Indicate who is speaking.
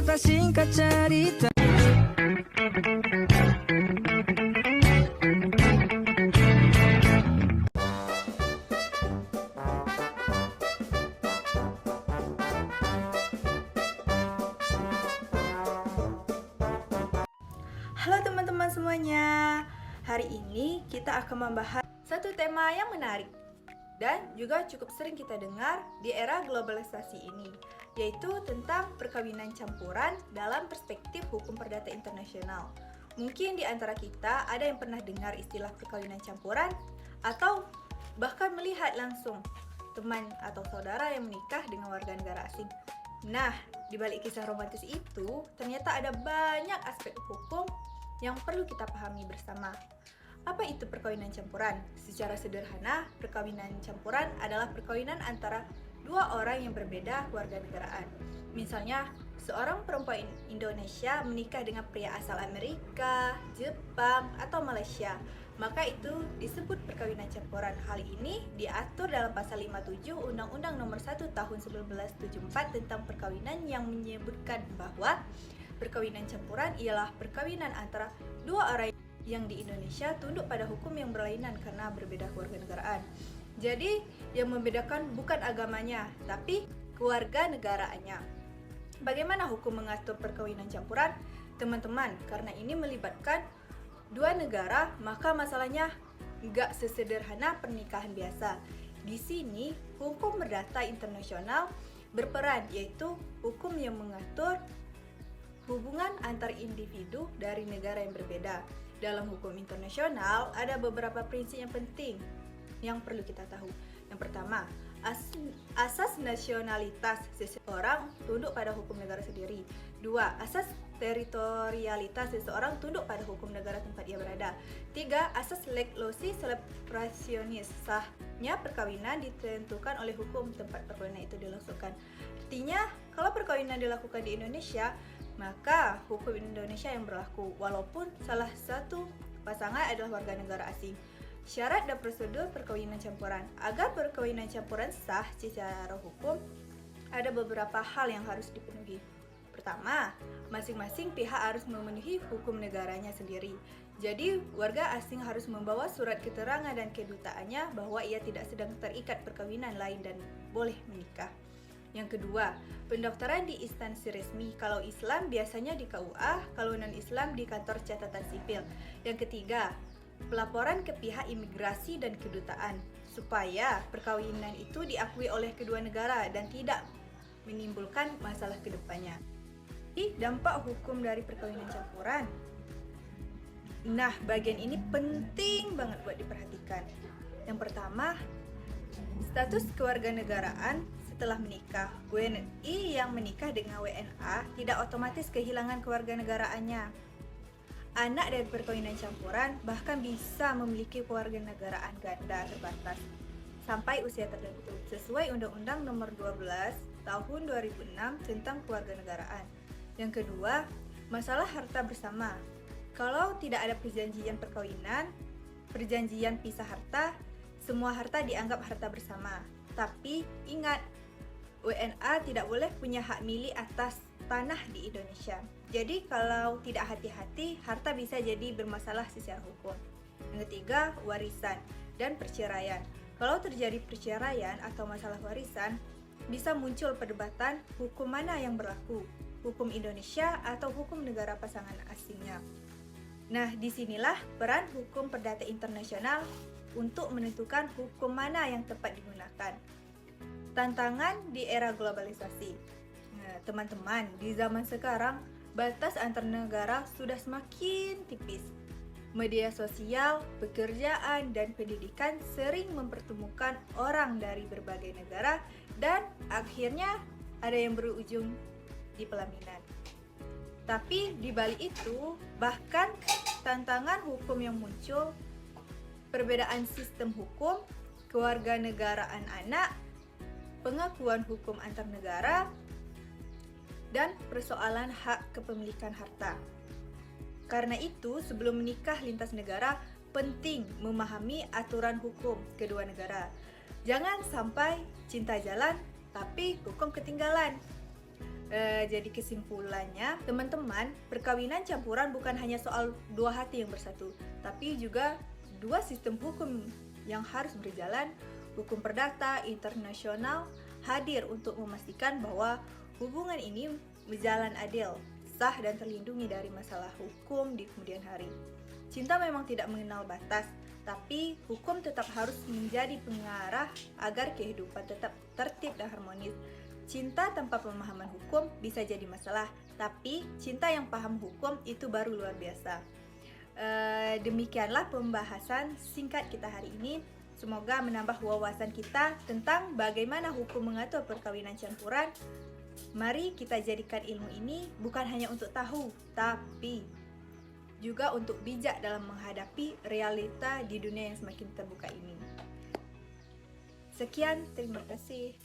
Speaker 1: kata singkat cerita.
Speaker 2: Halo teman-teman semuanya. Hari ini kita akan membahas satu tema yang menarik dan juga cukup sering kita dengar di era globalisasi ini, yaitu tentang perkawinan campuran dalam perspektif hukum perdata internasional. Mungkin di antara kita ada yang pernah dengar istilah perkawinan campuran atau bahkan melihat langsung teman atau saudara yang menikah dengan warga negara asing. Nah, di balik kisah romantis itu ternyata ada banyak aspek hukum yang perlu kita pahami bersama. Apa itu perkawinan campuran? Secara sederhana, perkawinan campuran adalah perkawinan antara dua orang yang berbeda kewarganegaraan. Misalnya, seorang perempuan Indonesia menikah dengan pria asal Amerika, Jepang, atau Malaysia. Maka itu disebut perkawinan campuran. Hal ini diatur dalam pasal 57 Undang-Undang Nomor 1 Tahun 1974 tentang perkawinan yang menyebutkan bahwa perkawinan campuran ialah perkawinan antara dua orang yang di Indonesia tunduk pada hukum yang berlainan karena berbeda kewarganegaraan. Jadi, yang membedakan bukan agamanya, tapi kewarganegaraannya. Bagaimana hukum mengatur perkawinan campuran? Teman-teman, karena ini melibatkan dua negara, maka masalahnya nggak sesederhana pernikahan biasa. Di sini, hukum perdata internasional berperan, yaitu hukum yang mengatur hubungan antar individu dari negara yang berbeda. Dalam hukum internasional, ada beberapa prinsip yang penting yang perlu kita tahu. Yang pertama, asas nasionalitas seseorang tunduk pada hukum negara sendiri. Dua, asas teritorialitas seseorang tunduk pada hukum negara tempat ia berada. Tiga, asas lex loci separationis, sahnya perkawinan ditentukan oleh hukum tempat perkawinan itu dilangsungkan. Artinya, kalau perkawinan dilakukan di Indonesia, maka hukum Indonesia yang berlaku walaupun salah satu pasangan adalah warga negara asing. Syarat dan prosedur perkawinan campuran. Agar perkawinan campuran sah secara hukum, ada beberapa hal yang harus dipenuhi. Pertama, masing-masing pihak harus memenuhi hukum negaranya sendiri. Jadi, warga asing harus membawa surat keterangan dan kedutaannya bahwa ia tidak sedang terikat perkawinan lain dan boleh menikah. Yang kedua, pendaftaran di instansi resmi. Kalau Islam biasanya di KUA, kalau non-Islam di kantor catatan sipil. Yang ketiga, pelaporan ke pihak imigrasi dan kedutaan supaya perkawinan itu diakui oleh kedua negara dan tidak menimbulkan masalah ke depannya. Dampak hukum dari perkawinan campuran. Nah, bagian ini penting banget buat diperhatikan. Yang pertama, status kewarganegaraan setelah menikah. WNI yang menikah dengan WNA tidak otomatis kehilangan kewarganegaraannya. Anak dari perkawinan campuran bahkan bisa memiliki kewarganegaraan ganda terbatas sampai usia tertentu sesuai Undang-Undang Nomor 12 Tahun 2006 tentang kewarganegaraan. Yang kedua, masalah harta bersama. Kalau tidak ada perjanjian perkawinan, perjanjian pisah harta, semua harta dianggap harta bersama. Tapi ingat, WNA tidak boleh punya hak milik atas tanah di Indonesia. Jadi kalau tidak hati-hati, harta bisa jadi bermasalah secara hukum. Yang ketiga, warisan dan perceraian. Kalau terjadi perceraian atau masalah warisan, bisa muncul perdebatan hukum mana yang berlaku, hukum Indonesia atau hukum negara pasangan asingnya. Nah, disinilah peran hukum perdata internasional untuk menentukan hukum mana yang tepat digunakan. Tantangan di era globalisasi. Nah, teman-teman, di zaman sekarang batas antar negara sudah semakin tipis. Media sosial, pekerjaan, dan pendidikan sering mempertemukan orang dari berbagai negara dan akhirnya ada yang berujung di pelaminan. Tapi di balik itu, bahkan tantangan hukum yang muncul, perbedaan sistem hukum, kewarganegaraan anak, pengakuan hukum antar negara, dan persoalan hak kepemilikan harta. Karena itu, sebelum menikah lintas negara, penting memahami aturan hukum kedua negara. Jangan sampai cinta jalan, tapi hukum ketinggalan. Jadi kesimpulannya, teman-teman, perkawinan campuran bukan hanya soal dua hati yang bersatu, tapi juga dua sistem hukum yang harus berjalan. Hukum perdata internasional hadir untuk memastikan bahwa hubungan ini berjalan adil, sah dan terlindungi dari masalah hukum di kemudian hari. Cinta memang tidak mengenal batas, tapi hukum tetap harus menjadi pengarah agar kehidupan tetap tertib dan harmonis. Cinta tanpa pemahaman hukum bisa jadi masalah, tapi cinta yang paham hukum itu baru luar biasa. Demikianlah pembahasan singkat kita hari ini. Semoga menambah wawasan kita tentang bagaimana hukum mengatur perkawinan campuran. Mari kita jadikan ilmu ini bukan hanya untuk tahu, tapi juga untuk bijak dalam menghadapi realita di dunia yang semakin terbuka ini. Sekian, terima kasih.